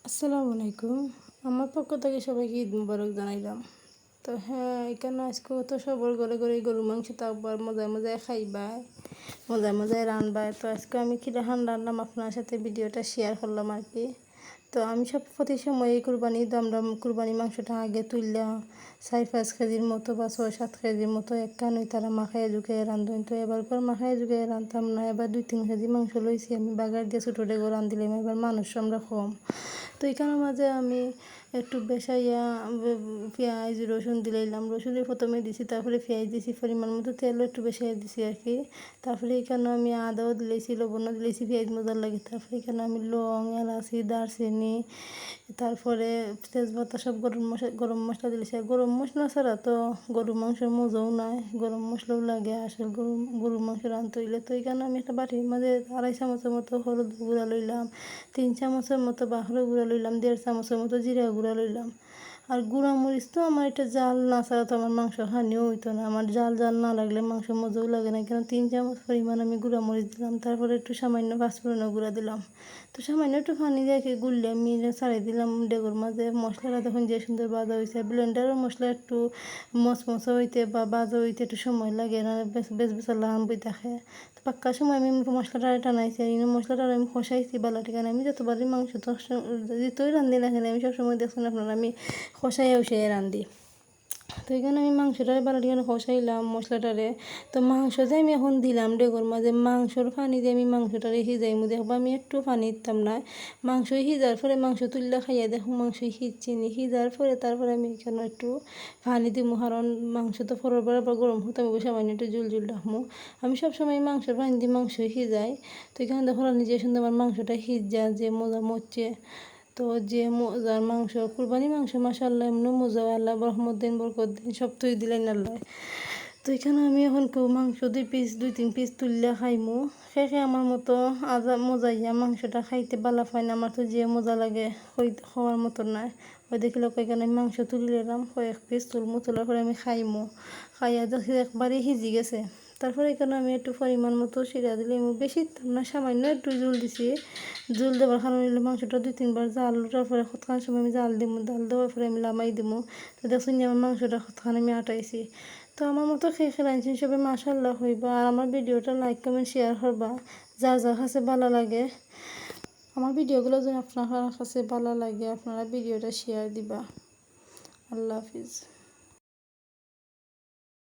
আসসালামু আলাইকুম। আমার পক্ষ থেকে সবাইকে ঈদ মুবারক জানাইলাম। তো হ্যাঁ, এখানে আজকে তো সবার ঘরে ঘরে গরু মাংস তারপর মজায় মজায় খাইবাই, মজায় মজায় রানবাই। তো আজকে আমি কিরা রান্নাম আপনার সাথে ভিডিওটা শেয়ার করলাম আর কি। তো আমি প্রতি সময় এই কুরবানি দমদম কুরবানি মাংসটা আগে তুললাম 4-5 কেজির মতো বা 6-7 কেজির মতো একখানই তারা মাখায় ঝুঁকায় রান্ধুন। তো এবার করে মাখায় ঝুঁকায় রান্ধতাম না, এবার 2-3 কেজি মাংস লইছি আমি বাগার দিয়ে ছোটো ডেগো রান্ধিলাম। এবার মানুষ আমরা কম, তো এখানের মাঝে আমি একটু বেসাইয়া পেঁয়াজ রসুন দিলাম। রসুনের প্রথমে দিছি, তারপরে পেঁয়াজ দিছি, পরিমাণ মতো তেলও একটু বেসাইয়া দিছি আর কি। তারপরে এখানে আমি আদাও দিলেছি, লবণও দিলেছি পেঁয়াজ মজার লাগে। তারপরে এখানে আমি লং, এলাচি, দারচিনি, তারপরে তেজপাতা সব গরম মশলা দিলেছি। আর গরম মশলা ছাড়া তো গরু মাংসের মজাও নাই, গরম মশলাও লাগে আসলে গরু মাংস রাঁধতে হইলে। তো এখানে আমি একটা বাটির মাঝে 2.5 চামচের মতো হলুদ গুঁড়া লইলাম, 3 চামচের মতো বাহর গুঁড়া লইলাম, 1.5 চামচের মতো জিরা গুঁড়া লইলাম। আর গুঁড়া মরিচ তো আমার এটা জাল না ছাড়া তো আমার মাংস খানিও হইতো না। আমার জাল না লাগলে মাংস মজাও লাগে না। কেন 3 চামচ পরিমাণ আমি গুঁড়া মরিচ দিলাম। তারপরে একটু সামান্য পাঁচফোড়নের গুঁড়া দিলাম। তো সামান্য একটু পানি দিয়ে গুললে আমি ছাড়িয়ে দিলাম ডেগোর মাঝে। মশলাটা তখন যে সুন্দর ভাজা হয়েছে, ব্লেন্ডারের মশলা একটু মচমচা হইতে বা ভাজা হইতে একটু সময় লাগে না, বেশ বেশ লাম বই থাকে। তো পাক্কার সময় আমি মশলাটা টানাইছি আর মশলাটা আমি কষাইছি বালাটি। কারণ আমি যতবারই মাংস তো যেতই রান্ধি না কেন আমি সবসময় দেখছেন আপনারা আমি কষাইয়া উষাইয়া রান্ধি। তো এখানে আমি মাংসটারে বালাটি কষাইলাম মশলাটারে। তো মাংস যে আমি এখন দিলাম ডেগোর মাঝে, মাংসর পানি দিয়ে আমি মাংসটারে সিজাইমু। দেখবো আমি একটু পানি দিতাম না, মাংস সিজার পরে মাংস তুললে খাইয়া দেখো মাংস সিজছিনি। সিজার পরে তারপরে আমি এখানে একটু পানি দিমু, কারণ মাংস তো পরের বার গরম হতে আমি সামান্য একটু জুল রাখবো। আমি সবসময় মাংসের পানি দিয়ে মাংস সিজাই। তো এখানে দেখো নিজে সুন্দর আমার মাংসটা সিজা যে মজা মরছে। তো যে মজার মাংস, কুরবানি মাংস মাশাআল্লাহ এমন মজা, আল্লাহ রহমত দিন বরকত দিন সব তুই দিলেন আল্লাহ। তো এখানে আমি এখন মাংস 2-3 পিস তুললে খাইমু। খেয়ে আমার মতো মজাইয়া মাংসটা খাইতে বালা পাই না, আমার তো যে মজা লাগে খাওয়ার মতো নয়। ওই দেখিল এখানে আমি মাংস তুলিলাম, কয়েক পিস তুলমু, তোলার পরে আমি খাইমু। খাইয়া দেখি একবারই সিজি গেছে। তারপরে এখানে আমি একটু পরিমাণ মতো সিরা দিলাম, বেশি না সামান্য একটু জল দিছি। জল দেওয়ার কারণে মাংসটা 2-3 বার জাল ওঠার পরে কতক্ষণ সময় আমি জাল দিমু, জাল দেওয়ার পরে আমি লামাই দিমু। তো দেখুন আমার মাংসটা কতক্ষণ আমি আটাইছি। তো আমার মতো খেয়ে রাঁধছেন সবাই মাশাআল্লাহ হইবা। আর আমার ভিডিওটা লাইক কমেন্ট শেয়ার করবা, যার যার কাছে ভালো লাগে। আমার ভিডিওগুলো যদি আপনার কাছে ভালো লাগে আপনারা ভিডিওটা শেয়ার দিবা। আল্লাহ হাফিজ।